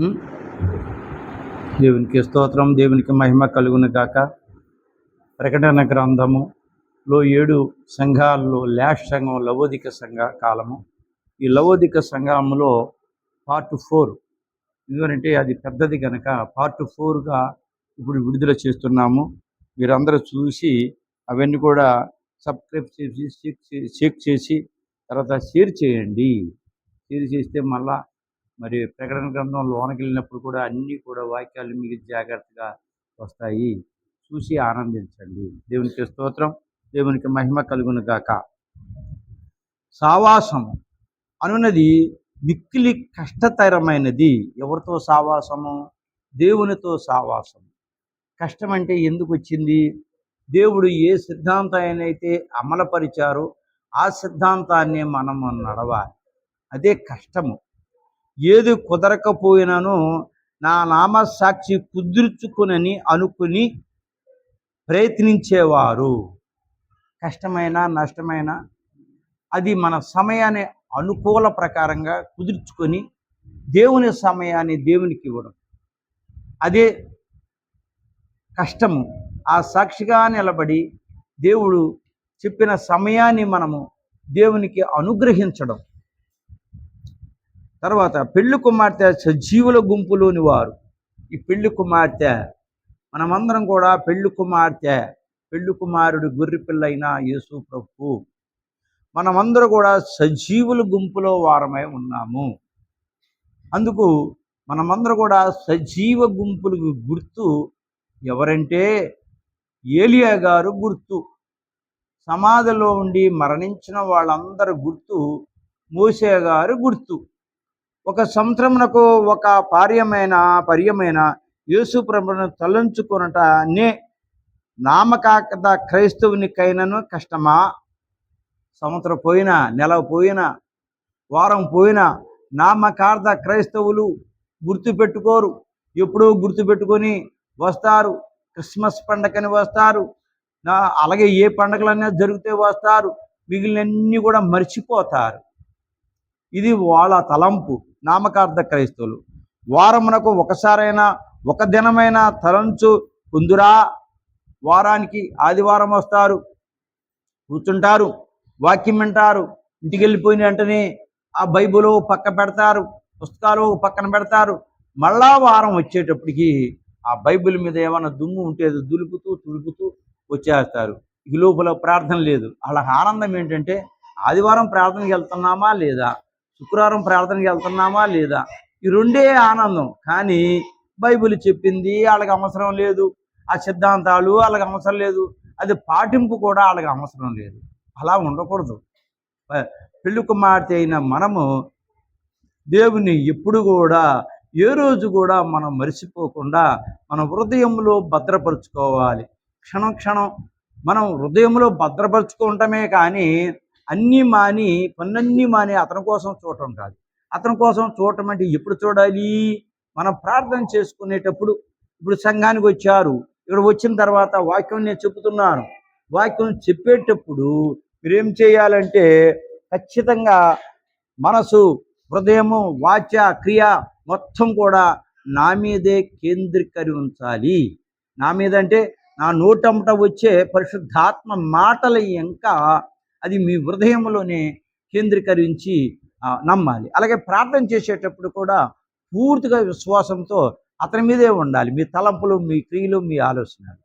ఉం? దేవునికి స్తోత్రం, దేవునికి మహిమ కలుగును గాక. ప్రకటన గ్రంథములో 7 సంఘాల్లో లాస్ట్ సంఘం లవోదిక సంఘ కాలము. ఈ లవోదిక సంఘములో పార్ట్ 4 ఎందుకంటే అది పెద్దది కనుక పార్ట్ 4గా ఇప్పుడు విడుదల చేస్తున్నాము. మీరందరూ చూసి అవన్నీ కూడా సబ్స్క్రైబ్ చేసి చెక్ చేసి తర్వాత షేర్ చేయండి. షేర్ చేస్తే మళ్ళా మరి ప్రకటన గ్రంథం లోనకి వెళ్ళినప్పుడు కూడా అన్నీ కూడా వాక్యాలు మీకు జాగ్రత్తగా వస్తాయి. చూసి ఆనందించండి. దేవునికి స్తోత్రం, దేవునికి మహిమ కలుగును గాక. సావాసం అనున్నది మిక్కిలి కష్టతరమైనది. ఎవరితో సావాసము? దేవునితో సావాసము. కష్టం అంటే ఎందుకు వచ్చింది? దేవుడు ఏ సిద్ధాంతాన్ని అయితే అమలుపరిచారో ఆ సిద్ధాంతాన్ని మనము నడవాలి. అదే కష్టము. ఏది కుదరకపోయినాను నా నామసాక్షి కుదుర్చుకునని అనుకుని ప్రయత్నించేవారు, కష్టమైన నష్టమైన అది మన సమయాన్ని అనుకూల ప్రకారంగా కుదుర్చుకొని దేవుని సమయాన్ని దేవునికి ఇవ్వడం, అదే కష్టము. ఆ సాక్షిగా నిలబడి దేవుడు చెప్పిన సమయాన్ని మనము దేవునికి అనుగ్రహించడం. తర్వాత పెళ్లి కుమార్తె సజీవుల గుంపులోని వారు. ఈ పెళ్లి కుమార్తె మనమందరం కూడా పెళ్లి కుమార్తె, పెళ్లి కుమారుడు గొర్రెపిల్లైన యేసు ప్రభువు. మనమందరూ కూడా సజీవుల గుంపులో వారమై ఉన్నాము. అందుకు మనమందరూ కూడా సజీవ గుంపులకు గుర్తు ఎవరంటే ఏలియా గారు గుర్తు. సమాధిలో ఉండి మరణించిన వాళ్ళందరూ గుర్తు మోషే గారు గుర్తు. ఒక సంవత్సరమునకు ఒక పర్యమైన యేసు ప్రభువును తలంచుకొనుటనే నామకార్థ క్రైస్తవునికైనను కష్టమా? సంవత్సరం పోయినా, నెల పోయినా, వారం పోయినా నామకార్థ క్రైస్తవులు గుర్తుపెట్టుకోరు. ఎప్పుడో గుర్తుపెట్టుకొని వస్తారు. క్రిస్మస్ పండగని వస్తారు, అలాగే ఏ పండగలన్నా జరిగితే వస్తారు, మిగిలినన్నీ కూడా మర్చిపోతారు. ఇది వాళ్ళ తలంపు. నామకార్థ క్రైస్తవులు వారమునకు ఒకసారైనా ఒక దినమైనా తలంచు కుందురా. వారానికి ఆదివారం వస్తారు, కూర్చుంటారు, వాక్యం వింటారు, ఇంటికి వెళ్ళిపోయిన వెంటనే ఆ బైబిల్ పక్క పెడతారు, పుస్తకాలు పక్కన పెడతారు. మళ్ళా వారం వచ్చేటప్పటికి ఆ బైబిల్ మీద ఏమైనా దుమ్ము ఉంటే తులుపుతూ వచ్చేస్తారు. ఈ లోపల ప్రార్థన లేదు. వాళ్ళ ఆనందం ఏంటంటే ఆదివారం ప్రార్థనకి వెళ్తున్నామా లేదా, శుక్రవారం ప్రార్థనకి వెళ్తున్నామా లేదా, ఈ రెండే ఆనందం. కానీ బైబిల్ చెప్పింది వాళ్ళకి అవసరం లేదు, ఆ సిద్ధాంతాలు వాళ్ళకి అవసరం లేదు, అది పాటింపు కూడా వాళ్ళకి అవసరం లేదు. అలా ఉండకూడదు. పెళ్లి కుమార్తె అయిన మనము దేవుని ఎప్పుడు కూడా ఏ రోజు కూడా మనం మరిచిపోకుండా మన హృదయంలో భద్రపరుచుకోవాలి. క్షణం క్షణం మనం హృదయంలో భద్రపరుచుకోవటమే కానీ పన్నన్నీ మాని అతని కోసం చూడటం కాదు. అతని కోసం చూడటం అంటే ఎప్పుడు చూడాలి? మనం ప్రార్థన చేసుకునేటప్పుడు. ఇప్పుడు సంఘానికి వచ్చారు, ఇక్కడ వచ్చిన తర్వాత వాక్యం నేను చెబుతున్నాను. వాక్యం చెప్పేటప్పుడు మీరేం చేయాలంటే ఖచ్చితంగా మనసు, హృదయము, వాచ, క్రియ మొత్తం కూడా నా మీదే కేంద్రీకరి ఉంచాలి. నా మీద అంటే నా నోటంట వచ్చే పరిశుద్ధాత్మ మాటల ఇంకా అది మీ హృదయంలోనే కేంద్రీకరించి నమ్మాలి. అలాగే ప్రార్థన చేసేటప్పుడు కూడా పూర్తిగా విశ్వాసంతో అతని మీదే ఉండాలి. మీ తలంపులు, మీ క్రియలు, మీ ఆలోచనలు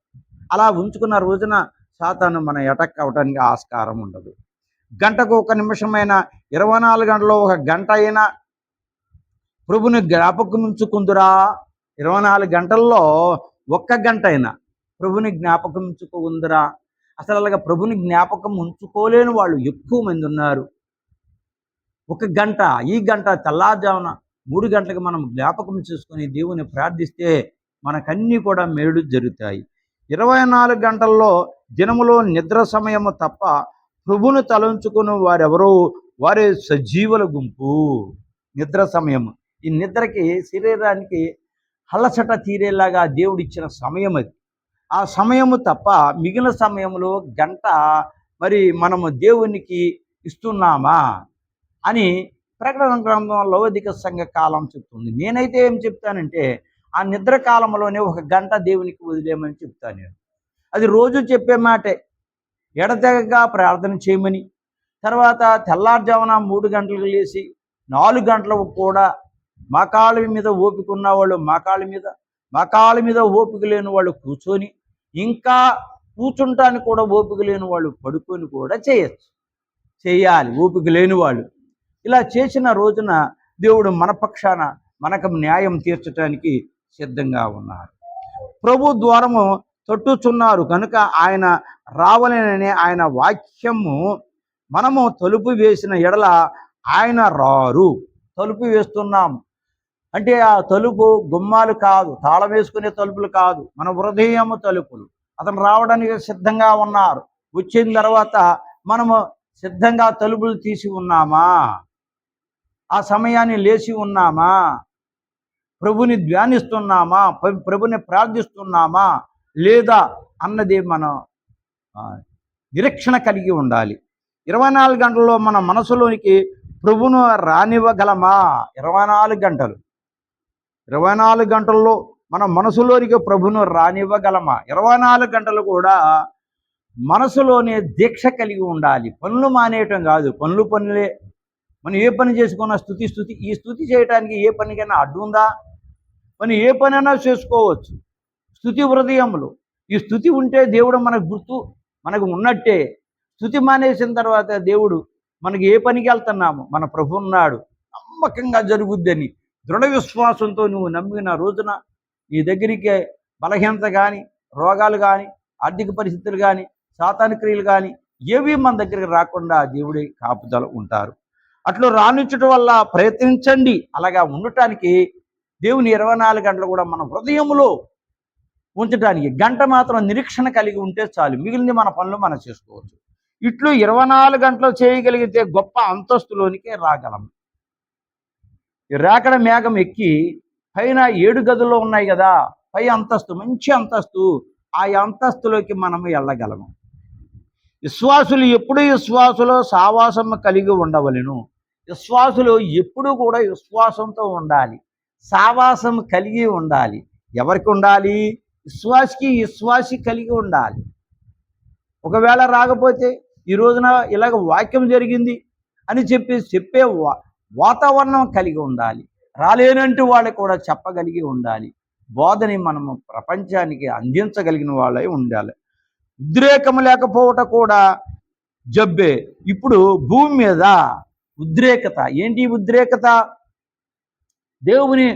అలా ఉంచుకున్న రోజున సాతాను మన అటాక్ అవడానికి ఆస్కారం ఉండదు. గంటకు ఒక నిమిషమైనా, 24 గంటల్లో ఒక గంట అయినా ప్రభుని జ్ఞాపకం ఉంచుకుందురా. 24 గంటల్లో ఒక్క గంట అయినా ప్రభుని జ్ఞాపకం ఉంచుకుందురా. అసలు అలాగా ప్రభుని జ్ఞాపకం ఉంచుకోలేని వాళ్ళు ఎక్కువ మంది ఉన్నారు. ఒక గంట, ఈ గంట తెల్లారుజామున 3 గంటలకు మనం జ్ఞాపకం చేసుకొని దేవుని ప్రార్థిస్తే మనకన్నీ కూడా మేలు జరుగుతాయి. 24 గంటల్లో దినములో నిద్ర సమయము తప్ప ప్రభుని తలంచుకుని వారెవరో వారే సజీవుల గుంపు. నిద్ర సమయము, ఈ నిద్రకి శరీరానికి అలసట తీరేలాగా దేవుడిచ్చిన సమయం అది. ఆ సమయము తప్ప మిగిలిన సమయంలో గంట మరి మనము దేవునికి ఇస్తున్నామా అని ప్రకటన గ్రంథం లౌకిక సంఘ కాలం చెప్తుంది. నేనైతే ఏం చెప్తానంటే ఆ నిద్ర కాలంలోనే 1 గంట దేవునికి వదిలేయమని చెప్తాను నేను. అది రోజు చెప్పే మాటే. ఎడతెగక ప్రార్థన చేయమని, తర్వాత తెల్లారుజామున 3 గంటలకు లేచి 4 గంటలకు కూడా మోకాళ్ళ మీద ఓపిక ఉన్నవాళ్ళు మోకాళ్ళ మీద ఓపిక లేని వాళ్ళు కూర్చొని, ఇంకా కూర్చుంటానికి కూడా ఓపిక లేని వాళ్ళు పడుకొని కూడా చేయాలి ఓపిక లేని వాళ్ళు. ఇలా చేసిన రోజున దేవుడు మన పక్షాన మనకు న్యాయం తీర్చడానికి సిద్ధంగా ఉన్నారు. ప్రభు ద్వారము తట్టుచున్నారు కనుక ఆయన రావాలనే ఆయన వాక్యము మనము తలుపు వేసిన ఎడల ఆయన రారు. తలుపు వేస్తున్నాము అంటే ఆ తలుపు గుమ్మాలు కాదు, తాళం వేసుకునే తలుపులు కాదు, మన హృదయము తలుపులు. అతను రావడానికి సిద్ధంగా ఉన్నారు. వచ్చిన తర్వాత మనము సిద్ధంగా తలుపులు తీసి ఉన్నామా? ఆ సమయాన్ని లేచి ఉన్నామా? ప్రభుని ధ్యానిస్తున్నామా? ప్రభుని ప్రార్థిస్తున్నామా లేదా అన్నది మనం నిరీక్షణ కలిగి ఉండాలి. 24 గంటల్లో మన మనసులోనికి ప్రభును రానివ్వగలమా? 24 గంటల్లో మన మనసులోనికి ప్రభును రానివ్వగలమా? 24 గంటలు కూడా మనసులోనే దీక్ష కలిగి ఉండాలి. పనులు మానేయటం కాదు, పనులే. మనం ఏ పని చేసుకున్నా స్తుతి. ఈ స్తుతి చేయడానికి ఏ పనికైనా అడ్డు ఉందా? మనం ఏ పనైనా చేసుకోవచ్చు. స్తుతి హృదయంలో. ఈ స్తుతి ఉంటే దేవుడు మనకు గుర్తు, మనకు ఉన్నట్టే. స్తుతి మానేసిన తర్వాత దేవుడు మనకి ఏ పనికి వెళ్తున్నాము, మన ప్రభు ఉన్నాడు, నమ్మకంగా జరుగుద్దని దృఢ విశ్వాసంతో నువ్వు నమ్మిన రోజున నీ దగ్గరికి బలహీనత కానీ, రోగాలు కానీ, ఆర్థిక పరిస్థితులు కానీ, సాతాను క్రియలు కానీ ఏవి మన దగ్గరికి రాకుండా దేవుడి కాపుదల ఉంటారు. అట్లు రానించడం వల్ల ప్రయత్నించండి. అలాగా ఉండటానికి దేవుని 24 గంటలు కూడా మన హృదయంలో ఉంచడానికి గంట మాత్రం నిరీక్షణ కలిగి ఉంటే చాలు. మిగిలింది మన పనులు మనం చేసుకోవచ్చు. ఇట్లు 24 గంటలు చేయగలిగితే గొప్ప అంతస్తులోనికే రాగలం. ఈ రాకడ మేఘం ఎక్కి పైన 7 గదులు ఉన్నాయి కదా, పై అంతస్తు, మంచి అంతస్తు, ఆ అంతస్తులోకి మనము వెళ్ళగలము. విశ్వాసులు ఎప్పుడు విశ్వాసులో సావాసం కలిగి ఉండవలెను. విశ్వాసులు ఎప్పుడూ కూడా విశ్వాసంతో ఉండాలి, సావాసం కలిగి ఉండాలి. ఎవరికి ఉండాలి? విశ్వాసి కలిగి ఉండాలి. ఒకవేళ రాకపోతే ఈ రోజున ఇలాగ వాక్యం జరిగింది అని చెప్పే వాతావరణం కలిగి ఉండాలి. రాలేనంటూ వాళ్ళకి కూడా చెప్పగలిగి ఉండాలి. బోధని మనము ప్రపంచానికి అందించగలిగిన వాళ్ళై ఉండాలి. ఉద్రేకం లేకపోవటం కూడా జబ్బే. ఇప్పుడు భూమి మీద ఉద్రేకత. ఏంటి ఉద్రేకత? దేవుని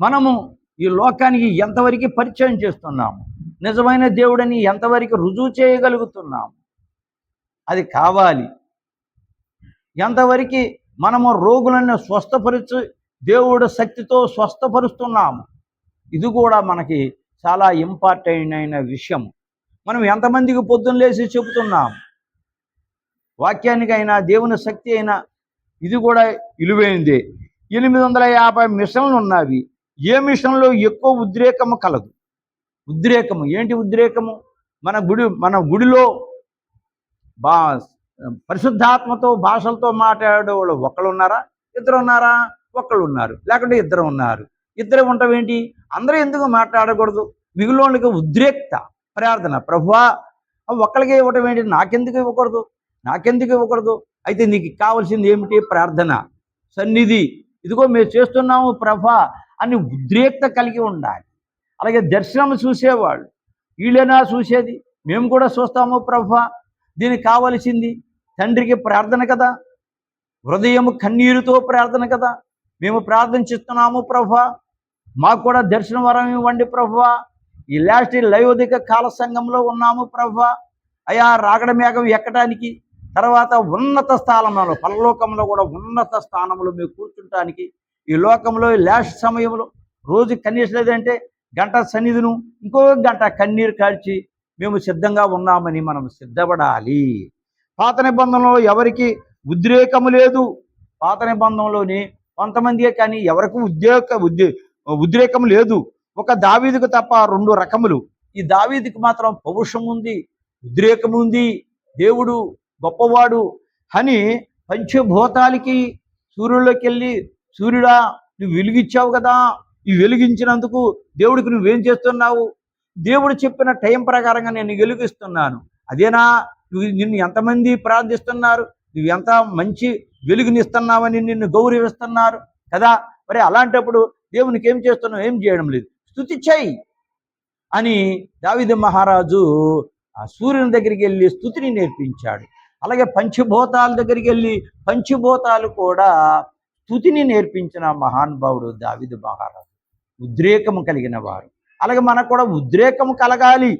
మనము ఈ లోకానికి ఎంతవరకు పరిచయం చేస్తున్నాము, నిజమైన దేవుడని ఎంతవరకు రుజువు చేయగలుగుతున్నాము, అది కావాలి. ఎంతవరకు మనము రోగులను స్వస్థపరిచి దేవుడు శక్తితో స్వస్థపరుస్తున్నాము, ఇది కూడా మనకి చాలా ఇంపార్టెంట్ అయిన విషయం. మనం ఎంతమందికి పొద్దున్న లేచి చెబుతున్నాము, వాక్యానికైనా దేవుని శక్తి అయినా ఇది కూడా విలువైందే. 850 మిషన్లు ఉన్నవి. ఏ మిషన్లో ఎక్కువ ఉద్రేకము కలదు? ఉద్రేకము ఏంటి? ఉద్రేకము మన గుడిలో పరిశుద్ధాత్మతో భాషలతో మాట్లాడే వాళ్ళు ఒకళ్ళు ఉన్నారా? ఇద్దరు ఉన్నారా? ఒకళ్ళు ఉన్నారు, లేకుంటే ఇద్దరు ఉన్నారు. ఇద్దరు ఉండటం ఏంటి? అందరూ ఎందుకు మాట్లాడకూడదు? మిగిలినోళ్ళకి ఉద్రేక్త ప్రార్థన. ప్రభువా ఒక్కళ్ళకే ఇవ్వటం ఏంటి? నాకెందుకు ఇవ్వకూడదు? అయితే నీకు కావాల్సింది ఏమిటి? ప్రార్థన, సన్నిధి. ఇదిగో మేము చేస్తున్నాము ప్రభా అని ఉద్రేక్త కలిగి ఉండాలి. అలాగే దర్శనం చూసేవాళ్ళు, వీళ్ళేనా చూసేది? మేము కూడా చూస్తాము ప్రభా. దీనికి కావలసింది తండ్రికి ప్రార్థన కదా, హృదయము కన్నీరుతో ప్రార్థన కదా. మేము ప్రార్థిస్తున్నాము ప్రభా, మాకు కూడా దర్శన వరం ఇవ్వండి ప్రభా. ఈ లాస్ట్ లయోదిక కాల సంఘంలో ఉన్నాము ప్రభా. అయా రాకడ మేఘం ఎక్కడానికి, తర్వాత ఉన్నత స్థానంలో, పరలోకంలో కూడా ఉన్నత స్థానంలో మేము కూర్చుంటానికి, ఈ లోకంలో లాస్ట్ సమయంలో రోజు కనీసం లేదంటే గంట సన్నిధిను, ఇంకో గంట కన్నీరు కాల్చి మేము సిద్ధంగా ఉన్నామని మనం సిద్ధపడాలి. పాత నిబంధనలో ఎవరికి ఉద్రేకము లేదు. పాత నిబంధనలోని కొంతమందికే కానీ ఎవరికి ఉద్రేకం లేదు. ఒక దావీదుకు తప్ప 2 రకములు. ఈ దావీదుకి మాత్రం పౌరుషం ఉంది, ఉద్రేకం ఉంది. దేవుడు గొప్పవాడు అని పంచభూతాలకి సూర్యుల్లోకి వెళ్ళి, సూర్యుడా నువ్వు వెలిగించావు కదా, ఈ వెలిగించినందుకు దేవుడికి నువ్వేం చేస్తున్నావు? దేవుడు చెప్పిన టైం ప్రకారంగా నేను వెలిగిస్తున్నాను. అదేనా నిన్ను ఎంతమంది ప్రార్థిస్తున్నారు, నువ్వు ఎంత మంచి వెలుగునిస్తున్నావని నిన్ను గౌరవిస్తున్నారు కదా. మరి అలాంటప్పుడు దేవునికి ఏం చేస్తున్నావు? ఏం చేయడం లేదు. స్తుతి చెయ్యి అని దావీదు మహారాజు ఆ సూర్యుని దగ్గరికి వెళ్ళి స్తుతిని నేర్పించాడు. అలాగే పంచభూతాల దగ్గరికి వెళ్ళి పంచభూతాలు కూడా స్తుతిని నేర్పించిన మహానుభావుడు దావీదు మహారాజు. ఉద్రేకము కలిగిన వారు. అలాగే మనకు కూడా ఉద్రేకము కలగాలి.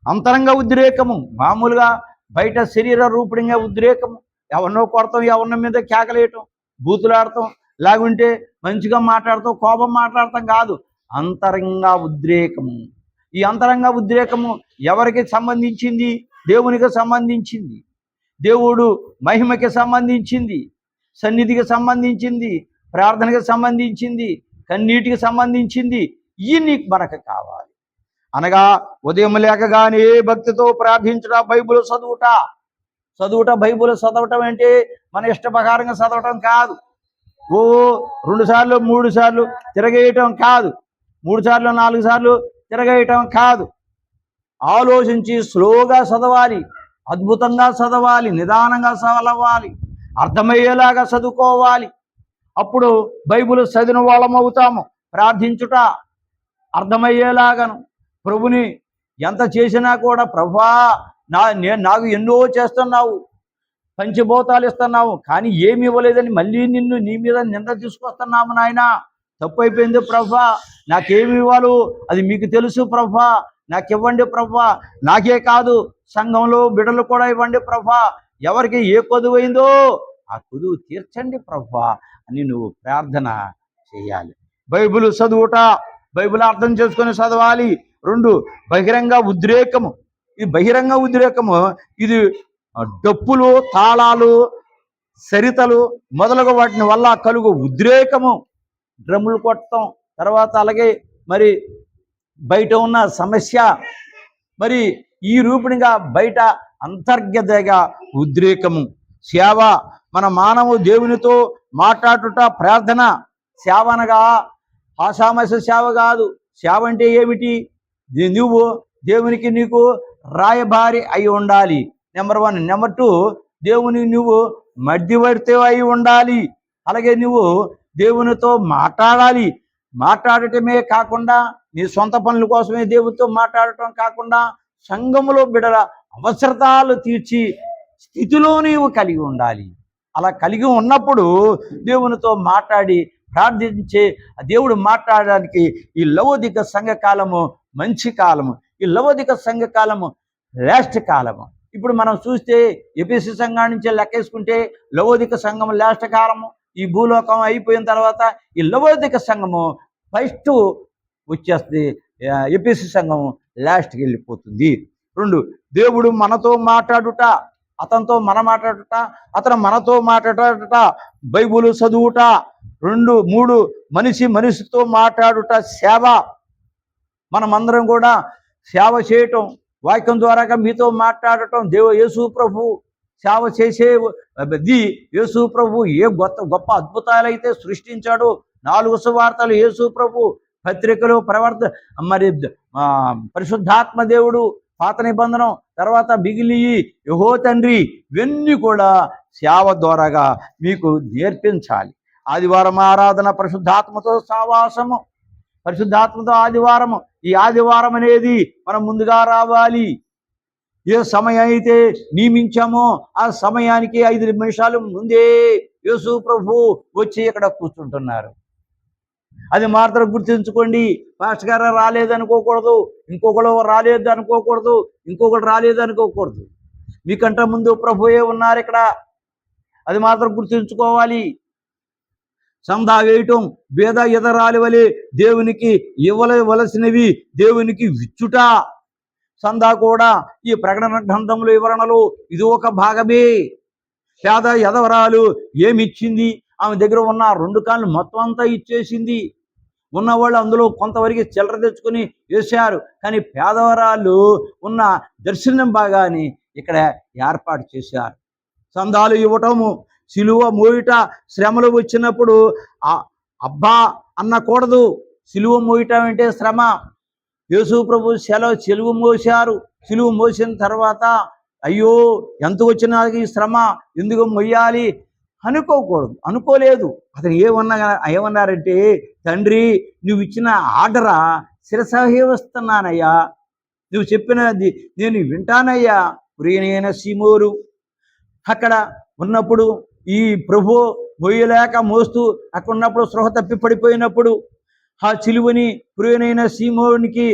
అంతరంగ ఉద్రేకము, మామూలుగా బయట శరీర రూపంగా ఉద్రేకము, ఎవరినో కొడతాం, ఎవరిన మీద కేకలేయటం, బూతులాడటం, లేకుంటే మంచిగా మాట్లాడతాం, కోపం మాట్లాడటం కాదు. అంతరంగ ఉద్రేకము. ఈ అంతరంగ ఉద్రేకము ఎవరికి సంబంధించింది? దేవునికి సంబంధించింది. దేవుడు మహిమకి సంబంధించింది, సన్నిధికి సంబంధించింది, ప్రార్థనకి సంబంధించింది, కన్నీటికి సంబంధించింది. ఇవి మనకు కావాలి. అనగా ఉదయం లేకగానే భక్తితో ప్రార్థించుట, బైబిల్ చదువుట బైబిల్ చదవటం అంటే మన ఇష్టప్రకారంగా చదవటం కాదు. 2 సార్లు 3 సార్లు తిరగేయటం కాదు, 3 సార్లు 4 సార్లు తిరగేయటం కాదు. ఆలోచించి స్లోగా చదవాలి, అద్భుతంగా చదవాలి, నిదానంగా చదవాలి, అర్థమయ్యేలాగా చదువుకోవాలి. అప్పుడు బైబిల్ చదివిన వాళ్ళం అవుతాము. ప్రార్థించుట అర్థమయ్యేలాగను, ప్రభుని ఎంత చేసినా కూడా ప్రభువా నాకు ఎన్నో చేస్తున్నావు, పంచభూతాలు ఇస్తున్నావు, కానీ ఏమి ఇవ్వలేదని మళ్ళీ నీ మీద నింద తీసుకొస్తున్నాము నాయన. తప్పు అయిపోయింది ప్రభువా, నాకేమి ఇవ్వాలో అది మీకు తెలుసు ప్రభువా, నాకు ఇవ్వండి ప్రభువా. నాకే కాదు, సంఘంలో బిడ్డలు కూడా ఇవ్వండి ప్రభువా. ఎవరికి ఏ కొదువైందో ఆ కొదువు తీర్చండి ప్రభువా అని నువ్వు ప్రార్థన చేయాలి. బైబిల్ చదువుట, బైబిల్ అర్థం చేసుకొని చదవాలి. 2 బహిరంగ ఉద్రేకము. ఈ బహిరంగ ఉద్రేకము ఇది డప్పులు, తాళాలు, సరితలు మొదలగు వాటిని వల్ల కలుగు ఉద్రేకము. డ్రమ్ములు కొట్టడం, తర్వాత అలాగే మరి బయట ఉన్న సమస్య, మరి ఈ రూపునిగా బయట అంతర్గతగా ఉద్రేకము. సేవ, మన మానవు దేవునితో మాట్లాడుట ప్రార్థన. సేవ అనగా ఆషామాష సేవ కాదు. సేవ అంటే ఏమిటి? నువ్వు దేవునికి నీకు రాయబారి అయి ఉండాలి, నెంబర్ 1. నెంబర్ 2, దేవుని నువ్వు మధ్యవర్తి అయి ఉండాలి. అలాగే నువ్వు దేవునితో మాట్లాడాలి. మాట్లాడటమే కాకుండా నీ సొంత పనుల కోసమే దేవునితో మాట్లాడటం కాకుండా సంఘములో బిడ్డల అవసరతాలు తీర్చి స్థితిలో నీవు కలిగి ఉండాలి. అలా కలిగి ఉన్నప్పుడు దేవునితో మాట్లాడి ప్రార్థించే దేవుడు మాట్లాడడానికి ఈ లవోదిక సంఘకాలము మంచి కాలము. ఈ లవోదిక సంఘకాలము లాస్ట్ కాలము. ఇప్పుడు మనం చూస్తే ఎఫెసు సంఘం నుంచి లెక్కేసుకుంటే లవోదిక సంఘము లాస్ట్ కాలము. ఈ భూలోకం అయిపోయిన తర్వాత ఈ లవోదిక సంఘము ఫస్ట్ వచ్చేస్తుంది, ఎఫెసు సంఘము లాస్ట్కి వెళ్ళిపోతుంది. 2, దేవుడు మనతో మాట్లాడుట, అతనితో మనం మాట్లాడుట, అతను మనతో మాట్లాడుట, బైబిల్ చదువుట. 2, 3 మనిషితో మాట్లాడుట సేవ. మనమందరం కూడా సేవ చేయటం, వాక్యం ద్వారాగా మీతో మాట్లాడటం. యేసు ప్రభు సేవ చేసేది. యేసు ప్రభు ఏ గొప్ప అద్భుతాలైతే సృష్టించాడో, 4 సువార్తలు యేసు ప్రభు, పత్రికలు, మరి పరిశుద్ధాత్మ దేవుడు, పాత నిబంధనం, తర్వాత మిగిలి యెహోవా తండ్రి, ఇవన్నీ కూడా సేవ ద్వారాగా మీకు నేర్పించాలి. ఆదివారం ఆరాధన, పరిశుద్ధాత్మతో సావాసము, పరిశుద్ధాత్మతో ఆదివారము. ఈ ఆదివారం అనేది మనం ముందుగా రావాలి. ఏ సమయం అయితే నియమించామో ఆ సమయానికి 5 నిమిషాలు ముందే యేసు ప్రభు వచ్చి ఇక్కడ కూర్చుంటున్నారు. అది మాత్రం గుర్తుంచుకోండి. పాస్టర్ గారు రాలేదనుకోకూడదు, ఇంకొకరు రాలేదనుకోకూడదు. మీకంటే ముందు ప్రభువే ఉన్నారు ఇక్కడ. అది మాత్రం గుర్తుంచుకోవాలి. సందా వేయటం, భేద ఎదరాలి వలె దేవునికి ఇవ్వవలసినవి దేవునికి విచ్చుట. సందా కూడా ఈ ప్రకటన గ్రంథంలో వివరణలో ఇది ఒక భాగమే. పేద ఎదవరాలు ఏమిచ్చింది? ఆమె దగ్గర ఉన్న 2 కాళ్ళు మొత్తం అంతా ఇచ్చేసింది. ఉన్నవాళ్ళు అందులో కొంతవరకు చిల్లర తెచ్చుకొని వేశారు. కానీ పేదవరాలు ఉన్న దర్శనం భాగాన్ని ఇక్కడ ఏర్పాటు చేశారు. సందాలు ఇవ్వటము, సిలువ మోయుట శ్రమలు వచ్చినప్పుడు అబ్బా అన్నకూడదు. సిలువ మోయటం అంటే శ్రమ. యేసు ప్రభు సిలువ మోశారు. సిలువ మోసిన తర్వాత అయ్యో ఎంత వచ్చినా ఈ శ్రమ ఎందుకు మొయ్యాలి అనుకోకూడదు, అనుకోలేదు. అతను ఏమన్నారంటే, తండ్రి నువ్వు ఇచ్చిన ఆర్డరా శిరసాహిస్తున్నానయ్యా, నువ్వు చెప్పినది నేను వింటానయ్యా. ప్రియనైన సీమోరు అక్కడ ఉన్నప్పుడు ఈ ప్రభు మొయ్యలేక మోస్తూ అక్కడ ఉన్నప్పుడు స్పృహ తప్పి పడిపోయినప్పుడు ఆ చిలువని ప్రియనైన సీమోనికి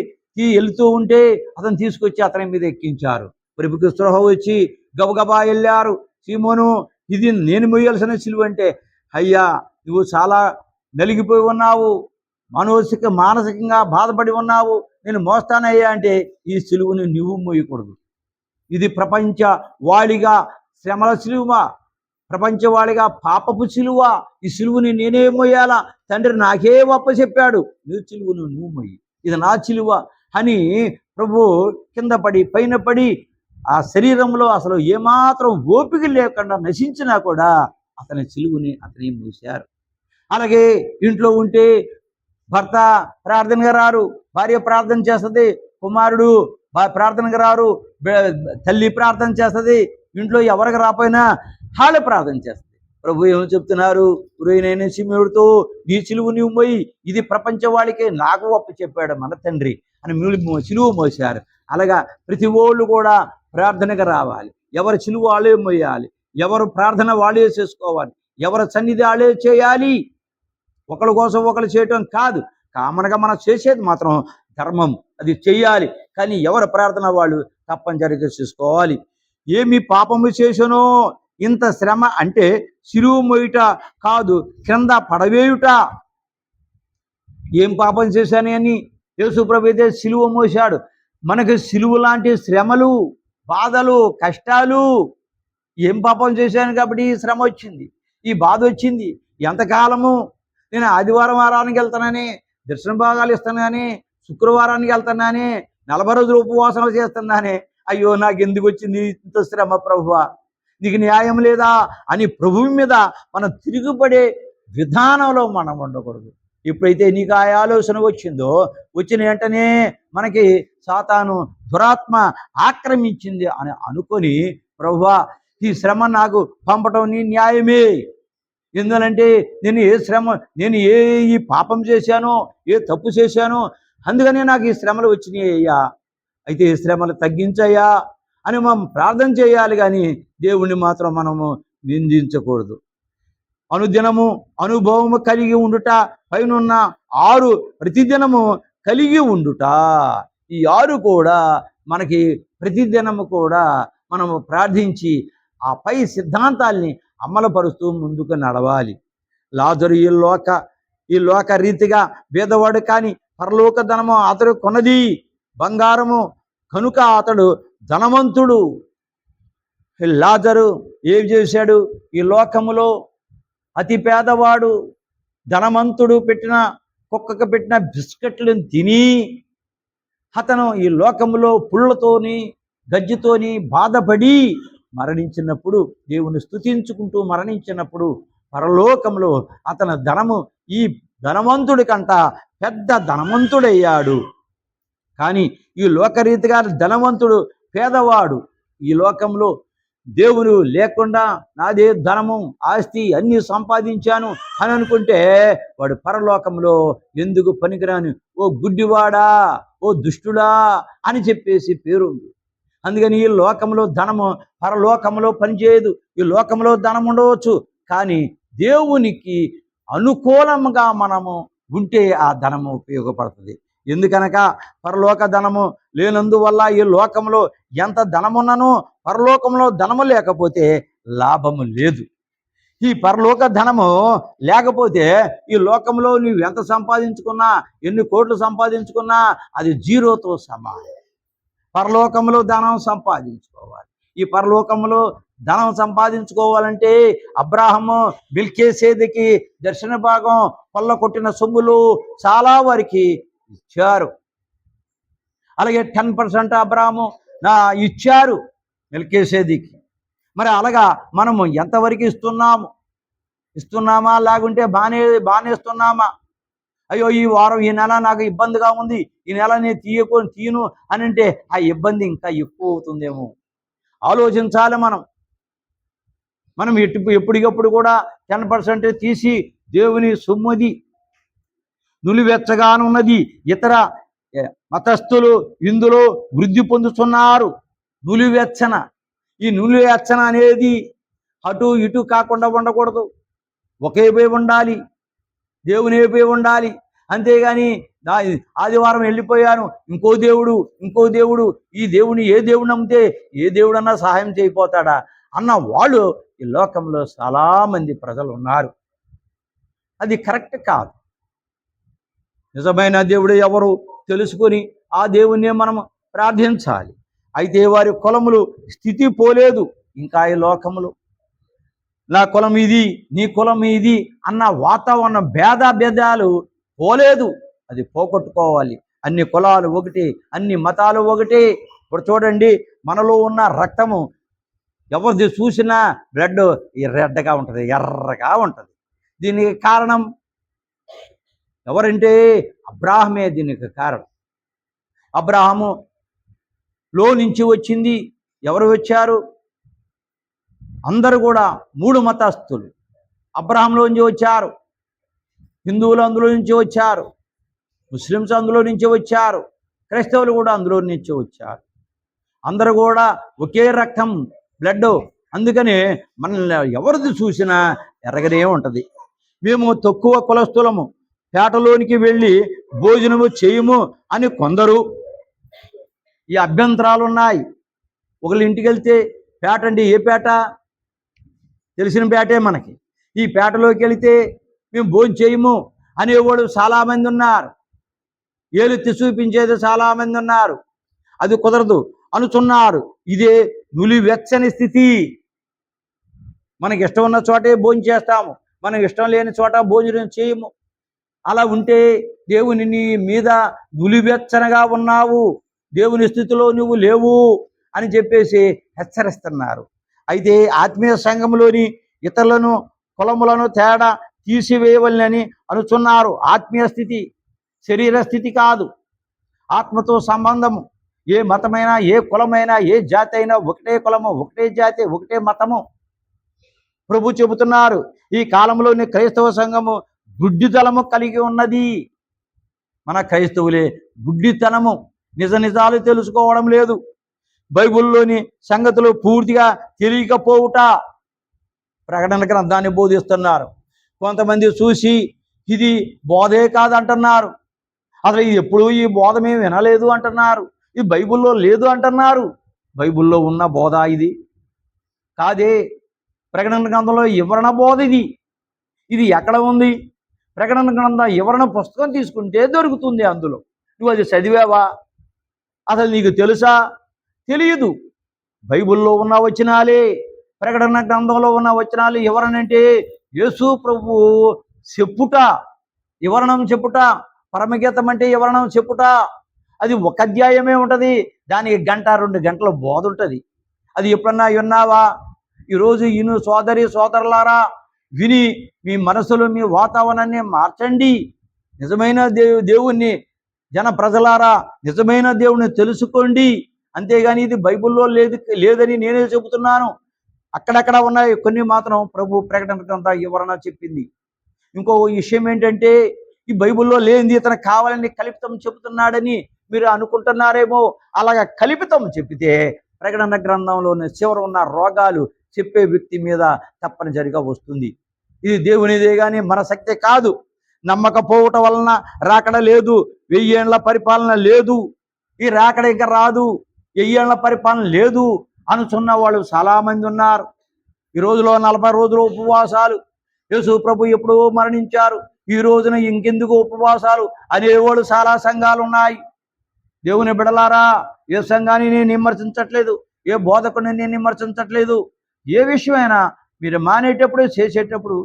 వెళ్తూ ఉంటే అతను తీసుకొచ్చి అతని మీద ఎక్కించారు. ప్రభుకి స్పృహ వచ్చి గబగబా వెళ్ళారు. సీమోను, ఇది నేను మొయ్యాల్సిన సిలువ అంటే, అయ్యా నువ్వు చాలా నలిగిపోయి ఉన్నావు, మానసికంగా బాధపడి ఉన్నావు, నేను మోస్తానయ్యా అంటే, ఈ సిలువను నువ్వు మోయకూడదు. ఇది ప్రపంచవాళిగా శ్రమల సిలువ, ప్రపంచవాళిగా పాపపు సిలువ. ఈ సిలువని నేనే మోయాలా, తండ్రి నాకే చెప్పాడు, నీ సిలువను నువ్వు మోయి, ఇది నా సిలువ అని ప్రభు కింద పడి పైన పడి ఆ శరీరంలో అసలు ఏమాత్రం ఓపిక లేకుండా నశించినా కూడా అతని సిలువని అతని మోశారు. అలాగే ఇంట్లో ఉంటే భర్త ప్రార్థనగా రారు, భార్య ప్రార్థన చేస్తుంది, కుమారుడు ప్రార్థనగా రారు, తల్లి ప్రార్థన చేస్తుంది, ఇంట్లో ఎవరికి రాపోయినా వాళ్ళే ప్రార్థన చేస్తుంది. ప్రభు ఏమో చెప్తున్నారు, గురైన సీమోనుతో నీ సిలువ నువ్వు మోయి, ఇది ప్రపంచవాడికే నాకు చెప్పాడు మన తండ్రి అని సిలువ మోశారు. అలాగా ప్రతి ఓళ్ళు కూడా ప్రార్థనగా రావాలి. ఎవరి సిలువ వాళ్ళే మోయాలి, ఎవరు ప్రార్థన వాళ్ళే చేసుకోవాలి, ఎవరి సన్నిధి వాళ్ళే చేయాలి. ఒకరి కోసం ఒకరు చేయటం కాదు, కామన్గా మనం చేసేది మాత్రం ధర్మం, అది చెయ్యాలి. కానీ ఎవరి ప్రార్థన వాళ్ళు తప్పనిసరిగా చేసుకోవాలి. ఏమి పాపము చేశానో ఇంత శ్రమ అంటే సిలువ మోయుట కాదు, క్రింద పడవేయుట. ఏం పాపం చేశాను అని యేసు ప్రభు అయితే సిలువ మోశాడు. మనకి సిలువ లాంటి శ్రమలు, బాధలు, కష్టాలు, ఏం పాపం చేశాను కాబట్టి ఈ శ్రమ వచ్చింది, ఈ బాధ వచ్చింది. ఎంతకాలము నేను ఆదివారం వారానికి వెళ్తానని, దర్శన భాగాలు ఇస్తానని, శుక్రవారానికి వెళ్తానని, 40 రోజులు ఉపవాసాలు చేస్తున్నానే, అయ్యో నాకు ఎందుకు వచ్చింది ఇంత శ్రమ ప్రభువా, నీకు న్యాయం లేదా అని ప్రభువు మీద మనం తిరుగుబడే విధానంలో మనం ఉండకూడదు. ఎప్పుడైతే నీకు ఆ ఆలోచన వచ్చిందో, వచ్చిన వెంటనే మనకి సాతాను దురాత్మ ఆక్రమించింది అని అనుకొని, ప్రభువా ఈ శ్రమ నాకు పంపటం నీ న్యాయమే, ఎందుకంటే నేను ఈ పాపం చేశానో, ఏ తప్పు చేశానో, అందుకనే నాకు ఈ శ్రమలు వచ్చినాయి అయ్యా, అయితే ఈ శ్రమలు తగ్గించయ్యా అని మనం ప్రార్థన చేయాలి. కానీ దేవుణ్ణి మాత్రం మనము నిందించకూడదు. అనుదినము అనుభవము కలిగి ఉండుట, పైనున్న 6 ప్రతిదినము కలిగి ఉండుట, ఈ 6 కూడా మనకి ప్రతిదినము కూడా మనము ప్రార్థించి ఆ పై సిద్ధాంతాల్ని అమలుపరుస్తూ ముందుకు నడవాలి. లాజరు ఈ లోక రీతిగా భేదవాడు, కానీ పరలోక ధనము అతడు కొన్నది బంగారము కనుక అతడు ధనవంతుడు. లాజరు ఏం చేశాడు, ఈ లోకములో అతి పేదవాడు, ధనవంతుడు కుక్కకు పెట్టిన బిస్కెట్లను తిని అతను ఈ లోకములో పుళ్ళతోని గజ్జితోని బాధపడి మరణించినప్పుడు, దేవుని స్తుతించుకుంటూ మరణించినప్పుడు పరలోకంలో అతని ధనము ఈ ధనవంతుడి కంట పెద్ద ధనవంతుడయ్యాడు. కానీ ఈ లోకరీతిగా ధనవంతుడు పేదవాడు. ఈ లోకంలో దేవుడు లేకుండా నాదే ధనము ఆస్తి అన్నీ సంపాదించాను అని అనుకుంటే వాడు పరలోకంలో ఎందుకు పనికిరాని ఓ గుడ్డివాడా, ఓ దుష్టుడా అని చెప్పేసి పేరుంది. అందుకని ఈ లోకంలో ధనము పరలోకంలో పనిచేయదు. ఈ లోకంలో ధనం ఉండవచ్చు, కానీ దేవునికి అనుకూలంగా మనము ఉంటే ఆ ధనము ఉపయోగపడుతుంది. ఎందుకనగా పరలోక ధనము లేనందువల్ల ఈ లోకంలో ఎంత ధనమున్ననో పరలోకంలో ధనము లేకపోతే లాభము లేదు. ఈ పరలోక ధనము లేకపోతే ఈ లోకంలో నువ్వు ఎంత సంపాదించుకున్నా, ఎన్ని కోట్లు సంపాదించుకున్నా అది జీరోతో సమానం. పరలోకంలో ధనం సంపాదించుకోవాలి. ఈ పరలోకంలో ధనం సంపాదించుకోవాలంటే అబ్రాహము బిల్కేసేదికి దర్శన భాగం కొల్ల కొట్టిన సొమ్ములు చాలా వారికి ఇచ్చారు. అలాగే 10% అబ్రాహము ఇచ్చారు మెల్కీసెదెకుకి. మరి అలాగా మనము ఎంతవరకు ఇస్తున్నామా లేకుంటే బాగానే ఇస్తున్నామా? అయ్యో ఈ వారం ఈ నెల నాకు ఇబ్బందిగా ఉంది, ఈ నెల నేను తీయను అని అంటే ఆ ఇబ్బంది ఇంకా ఎక్కువ అవుతుందేమో. ఆలోచించాలి మనం ఎప్పటికప్పుడు కూడా 10% తీసి దేవుని సొమ్ముది నులివెచ్చగానున్నది. ఇతర మతస్థులు ఇందులో వృద్ధి పొందుతున్నారు. నులివెచ్చన, ఈ నులివెచ్చన అనేది అటు ఇటు కాకుండా ఉండకూడదు, ఒకే వైపు ఉండాలి, దేవుని వైపు ఉండాలి. అంతేగాని ఆదివారం వెళ్ళిపోయాను, ఇంకో దేవుడు, ఈ దేవుని ఏ దేవుడు నమ్మితే ఏ దేవుడన్నా సహాయం చేయపోతాడా అన్న వాళ్ళు ఈ లోకంలో చాలామంది ప్రజలు ఉన్నారు. అది కరెక్ట్ కాదు. నిజమైన దేవుడు ఎవరు తెలుసుకొని ఆ దేవుణ్ణి మనం ప్రార్థించాలి. అయితే వారి కులములు స్థితి పోలేదు. ఇంకా ఈ లోకములు నా కులం ఇది, నీ కులం ఇది అన్న వాతావరణ భేదాలు పోలేదు. అది పోగొట్టుకోవాలి. అన్ని కులాలు ఒకటి, అన్ని మతాలు ఒకటి. ఇప్పుడు చూడండి, మనలో ఉన్న రక్తము ఎవరిది చూసినా బ్లడ్ రెడ్గా ఉంటుంది, ఎర్రగా ఉంటుంది. దీనికి కారణం ఎవరంటే అబ్రాహమే దీనికి కారణం. అబ్రాహములో నుంచి వచ్చింది. ఎవరు వచ్చారు? అందరూ కూడా 3 మతస్థులు అబ్రాహంలో నుంచి వచ్చారు. హిందువులు అందులో నుంచి వచ్చారు, ముస్లిమ్స్ అందులో నుంచి వచ్చారు, క్రైస్తవులు కూడా అందులో నుంచి వచ్చారు. అందరూ కూడా ఒకే రక్తం, బ్లడ్. అందుకని మనల్ని ఎవరిది చూసినా ఎరగనే ఉంటుంది. మేము తక్కువ కులస్తులము, పేటలోనికి వెళ్ళి భోజనము చేయము అని కొందరు ఈ అభ్యంతరాలు ఉన్నాయి. ఒకళ్ళ ఇంటికి వెళ్తే పేట అంటే ఏ పేట? తెలిసిన పేటే మనకి. ఈ పేటలోకి వెళితే మేము భోజనం చేయము అనేవాడు చాలామంది ఉన్నారు. ఏలెత్తి చూపించేది చాలామంది ఉన్నారు. అది కుదరదు అనుచున్నారు. ఇదే నులివెచ్చని స్థితి. మనకి ఇష్టం ఉన్న చోటే భోజనం చేస్తాము, మనకి ఇష్టం లేని చోట భోజనం చేయము. అలా ఉంటే దేవుని నీ మీద నులివెచ్చనగా ఉన్నావు, దేవుని స్థితిలో నువ్వు లేవు అని చెప్పేసి హెచ్చరిస్తున్నారు. అయితే ఆత్మీయ సంఘంలోని ఇతరులను, కులములను తేడా తీసివేయవలనని అనుచున్నారు. ఆత్మీయ స్థితి శరీర స్థితి కాదు, ఆత్మతో సంబంధము. ఏ మతమైనా, ఏ కులమైనా, ఏ జాతి అయినా ఒకటే కులము, ఒకటే జాతి, ఒకటే మతము. ప్రభు చెబుతున్నారు, ఈ కాలంలోని క్రైస్తవ సంఘము గుడ్డితనము కలిగి ఉన్నది. మన క్రైస్తవులే గుడ్డితనము, నిజాలు తెలుసుకోవడం లేదు, బైబిల్లోని సంగతులు పూర్తిగా తెలియకపోవుట. ప్రకటన గ్రంథాన్ని బోధిస్తున్నారు. కొంతమంది చూసి ఇది బోధే కాదంటున్నారు. అసలు ఇది ఎప్పుడూ ఈ బోధ మేము వినలేదు అంటున్నారు. ఇది బైబిల్లో లేదు అంటున్నారు. బైబిల్లో ఉన్న బోధ ఇది కాదే. ప్రకటన గ్రంథంలో వివరణ బోధ ఇది ఎక్కడ ఉంది? ప్రకటన గ్రంథం వివరణ పుస్తకం తీసుకుంటే దొరుకుతుంది. అందులో నువ్వు అది చదివావా? అసలు నీకు తెలుసా? తెలియదు. బైబిల్లో ఉన్న వచనాలే, ప్రకటన గ్రంథంలో ఉన్న వచనాలు. వివరణ అంటే యేసు ప్రభు చెప్పుట, వివరణం చెప్పుట. పరమగీతం అంటే వివరణం చెప్పుట. అది ఒక అధ్యాయమే ఉంటుంది, దానికి 1-2 గంటల బోధ ఉంటుంది. అది ఎప్పుడన్నా విన్నావా? ఈరోజు ఈయన సోదరులారా, విని మీ మనసులో మీ వాతావరణాన్ని మార్చండి. నిజమైన దేవుణ్ణి, జన ప్రజలారా, నిజమైన దేవుణ్ణి తెలుసుకోండి. అంతేగాని ఇది బైబిల్లో లేదని నేనే చెబుతున్నాను. అక్కడక్కడ ఉన్నాయి కొన్ని మాత్రం ప్రభు ప్రకటన గ్రంథ వివరణ చెప్పింది. ఇంకో విషయం ఏంటంటే, ఈ బైబిల్లో లేనిది ఇతను కావాలని కల్పితం చెబుతున్నాడని మీరు అనుకుంటున్నారేమో. అలాగా కల్పితం చెప్పితే ప్రకటన గ్రంథంలోని చివర ఉన్న రోగాలు చెప్పే వ్యక్తి మీద తప్పనిసరిగా వస్తుంది. ఇది దేవునిదే కానీ మన శక్తి కాదు. నమ్మకపోవటం వలన రాకడ లేదు, 1000 ఏళ్ల పరిపాలన లేదు, ఈ రాకడ ఇంకా రాదు, 1000 ఏళ్ల పరిపాలన లేదు అనుచున్న వాళ్ళు చాలామంది ఉన్నారు. ఈ రోజులో 40 రోజులు ఉపవాసాలు. యేసు ప్రభు ఎప్పుడో మరణించారు, ఈ రోజున ఇంకెందుకు ఉపవాసాలు అనేవాళ్ళు చాలా సంఘాలు ఉన్నాయి. దేవుని బిడలారా, ఏ సంఘాన్ని నేను విమర్శించట్లేదు, ఏ బోధకుడిని నేను విమర్శించట్లేదు. ఏ విషయమైనా మీరు మానేటప్పుడు, చేసేటప్పుడు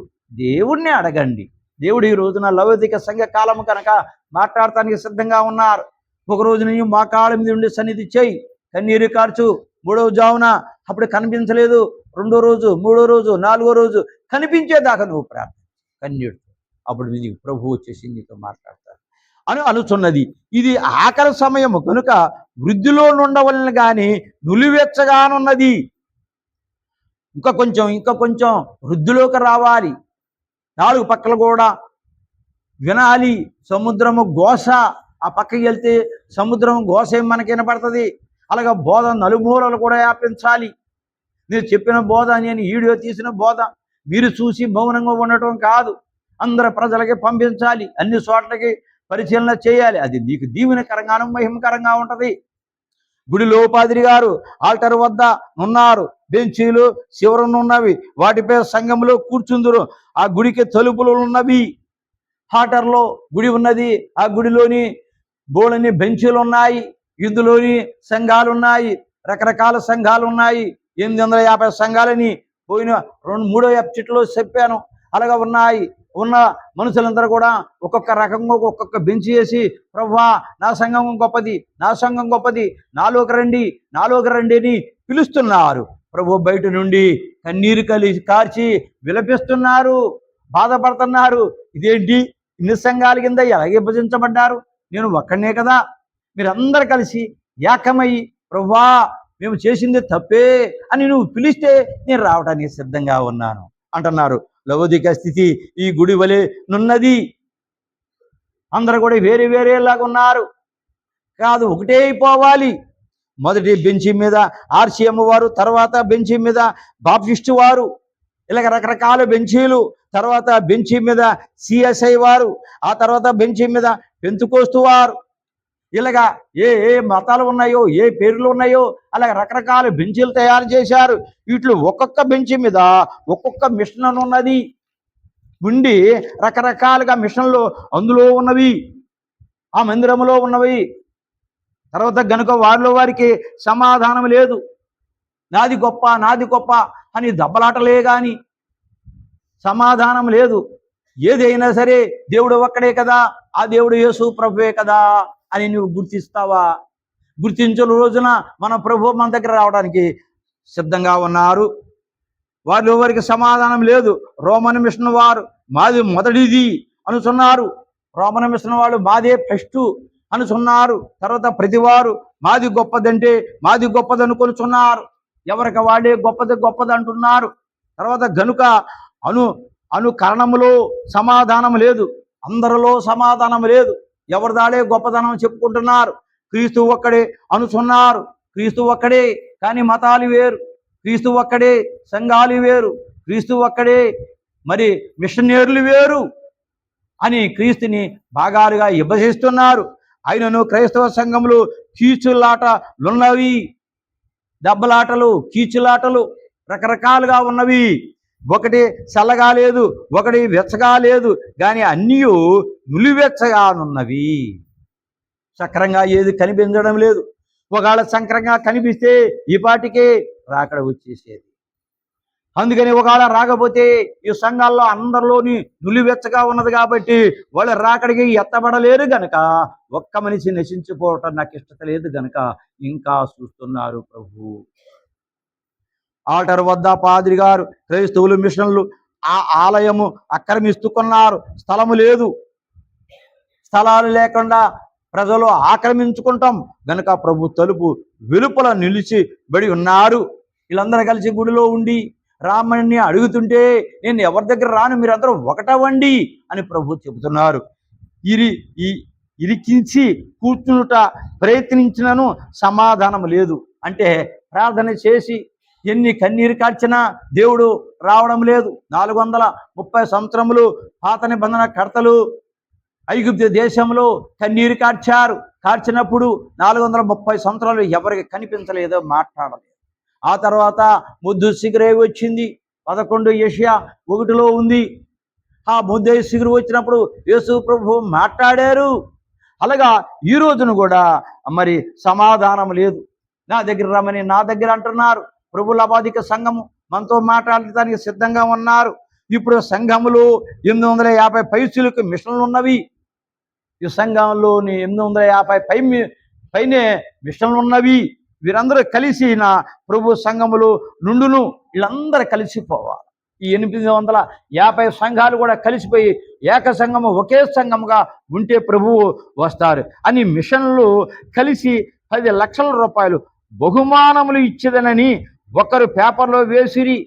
దేవుణ్ణి అడగండి. దేవుడు ఈ రోజున లౌకిక సంఘ కాలం కనుక మాట్లాడటానికి సిద్ధంగా ఉన్నారు. ఒక రోజు నీ మోకాళ్ళ మీద ఉండి సన్నిధి చేయి, కన్నీరు కార్చు, 3వ జామున అప్పుడు కనిపించలేదు, రెండో రోజు, మూడో రోజు, నాలుగో రోజు కనిపించేదాకా నువ్వు ప్రార్థన కన్యుడు. అప్పుడు నీకు ప్రభు వచ్చేసి నీతో మాట్లాడతారు అని అనుచున్నది. ఇది ఆఖరి సమయము కనుక వృద్ధిలో నుండవలని కానీ నులివెచ్చగానున్నది. ఇంకా కొంచెం వృద్ధిలోకి రావాలి. నాలుగు పక్కల కూడా వినాలి సముద్రము ఘోష. ఆ పక్కకి వెళ్తే సముద్రం ఘోష ఏం మనకి వినపడుతుంది. అలాగే బోధ నలుమూలలు కూడా వ్యాపించాలి. మీరు చెప్పిన బోధ, నేను వీడియో తీసిన బోధ మీరు చూసి మౌనంగా ఉండటం కాదు, అందరు ప్రజలకి పంపించాలి, అన్ని చోట్లకి పరిశీలన చేయాలి. అది నీకు దీవెనకరంగాను మహిమకరంగా ఉంటుంది. గుడిలో పాదిరి గారు ఆల్టర్ వద్ద ఉన్నారు, బెంచీలు చివరనున్నవి, వాటిపై సంఘంలో కూర్చుందురు. ఆ గుడికి తలుపులు ఉన్నవి, హాటర్లో గుడి ఉన్నది, ఆ గుడిలోని బోళని బెంచీలు ఉన్నాయి, ఇందులోని సంఘాలు ఉన్నాయి, రకరకాల సంఘాలు ఉన్నాయి. 850 సంఘాలని పోయిన 2-3 ఎపిసోడ్లో చెప్పాను. అలాగా ఉన్నాయి. ఉన్న మనుషులందరూ కూడా ఒక్కొక్క రకంగా ఒక్కొక్క బెంచ్ చేసి, ప్రభువా నా సంఘం గొప్పది, నా సంఘం గొప్పది, నాలోకి రండి అని పిలుస్తున్నారు. ప్రభు బయట నుండి కన్నీరు కార్చి విలపిస్తున్నారు, బాధపడుతున్నారు. ఇదేంటి, ఇన్ని సంఘాల కింద ఎలాగే విభజించబడ్డారు? నేను ఒక్కడనే కదా. మీరందరూ కలిసి ఏకమై ప్రభువా మేము చేసింది తప్పే అని నువ్వు పిలిస్తే నేను రావడానికి సిద్ధంగా ఉన్నాను అంటున్నారు. లౌకిక స్థితి ఈ గుడి వలె నున్నది. అందరూ కూడా వేరేలాగా ఉన్నారు కాదు, ఒకటే అయిపోవాలి. మొదటి బెంచి మీద ఆర్సీఎం వారు, తర్వాత బెంచి మీద బాప్టిస్టు వారు, ఇలాగ రకరకాల బెంచీలు. తర్వాత బెంచి మీద సిఎస్ఐ వారు, ఆ తర్వాత బెంచి మీద పెంతుకోస్తు వారు. ఇలాగా ఏ మతాలు ఉన్నాయో, ఏ పేర్లు ఉన్నాయో అలాగే రకరకాల బెంచీలు తయారు చేశారు. వీటిలో ఒక్కొక్క బెంచి మీద ఒక్కొక్క మిషన్ ఉన్నది ఉండి, రకరకాలుగా మిషన్లు అందులో ఉన్నవి, ఆ మందిరంలో ఉన్నవి. తర్వాత గనుక వారికి సమాధానం లేదు. నాది గొప్ప అని దెబ్బలాటలే కానీ సమాధానం లేదు. ఏదైనా సరే దేవుడు ఒక్కడే కదా, ఆ దేవుడు యేసు ప్రభువే కదా అని నువ్వు గుర్తిస్తావా? గుర్తించిన రోజున మన ప్రభు మన దగ్గర రావడానికి సిద్ధంగా ఉన్నారు. వారికి సమాధానం లేదు. రోమన్ మిషన్ వారు మాది మొదటిది అనుచున్నారు. రోమన్ మిషన్ వాళ్ళు మాదే ఫస్ట్ అనుచున్నారు. తర్వాత ప్రతివారు మాది గొప్పదంటే మాది గొప్పదనుకొనుచున్నారు. ఎవరికి వాళ్ళే గొప్పది అంటున్నారు. తర్వాత గనుక అనుకరణములో సమాధానం లేదు, అందరిలో సమాధానం లేదు. ఎవరిదాడే గొప్పదనం చెప్పుకుంటున్నారు. క్రీస్తు ఒక్కడే అనుచున్నారు. క్రీస్తు ఒక్కడే కానీ మతాలు వేరు, క్రీస్తు ఒక్కడే సంఘాలు వేరు, క్రీస్తు ఒక్కడే మరి మిషనరీలు వేరు అని క్రీస్తుని భాగాలుగా విభజిస్తున్నారు. అయినను క్రైస్తవ సంఘములు కీచులాటలున్నవి, దెబ్బలాటలు, కీచులాటలు రకరకాలుగా ఉన్నవి. ఒకటి చల్లగా లేదు, ఒకటి వెచ్చగా లేదు, కానీ అన్నీ నులివెచ్చగానున్నవి. సక్రంగా ఏది కనిపించడం లేదు. ఒకవేళ సంక్రంగా కనిపిస్తే ఈ పాటికే రాకడ వచ్చేసేది. అందుకని ఒకవేళ రాకపోతే ఈ సంఘాల్లో అందరిలోని నులివెచ్చగా ఉన్నది కాబట్టి వాళ్ళు రాకడికి ఎత్తబడలేరు గనక, ఒక్క మనిషి నశించిపోవటం నాకు ఇష్టత లేదు గనక ఇంకా చూస్తున్నారు ప్రభు. ఆల్టర్ వద్ద పాదిరి గారు, క్రైస్తవులు మిషన్లు ఆ ఆలయము ఆక్రమిస్తుకున్నారు. స్థలము లేదు, స్థలాలు లేకుండా ప్రజలు ఆక్రమించుకుంటాం గనక ప్రభు తలుపు వెలుపల నిలిచిబడి ఉన్నారు. వీళ్ళందరూ కలిసి గుడిలో ఉండి రామని అడుగుతుంటే, నేను ఎవరి దగ్గర రాను, మీరందరూ ఒకటవండి అని ప్రభు చెబుతున్నారు. ఇరికించి కూర్చునుట ప్రయత్నించినను సమాధానం లేదు. అంటే ప్రార్థన చేసి ఎన్ని కన్నీరు కార్చినా దేవుడు రావడం లేదు. 430 సంవత్సరములు పాత నిబంధన కర్తలు ఐగుప్తు దేశంలో కన్నీరు కార్చినప్పుడు 430 సంవత్సరాలు ఎవరికి కనిపించలేదో, మాట్లాడలేదు. ఆ తర్వాత ముద్దు సిగురే వచ్చింది. 11 యెషయా 1లో ఉంది. ఆ ముద్దు సిగురు వచ్చినప్పుడు యేసు ప్రభు మాట్లాడారు. అలాగా ఈ రోజున కూడా మరి సమాధానం లేదు. నా దగ్గర రమ్మని నా దగ్గర అంటున్నారు. ప్రభు లబాధిక సంఘము మనతో మాట్లాడటానికి సిద్ధంగా ఉన్నారు. ఇప్పుడు సంఘములో 850 పైసలకు మిషన్లు ఉన్నవి. ఈ సంఘంలోని 850 పైనే మిషన్లు ఉన్నవి. వీరందరూ కలిసి నా ప్రభు సంఘములు నుండును. వీళ్ళందరూ కలిసిపోవాలి. ఈ 850 సంఘాలు కూడా కలిసిపోయి ఏక సంఘము, ఒకే సంఘముగా ఉంటే ప్రభువు వస్తారు అని మిషన్లు కలిసి 10 లక్షల రూపాయలు బహుమానములు ఇచ్చేదనని ఒకరు పేపర్లో వేసిరి.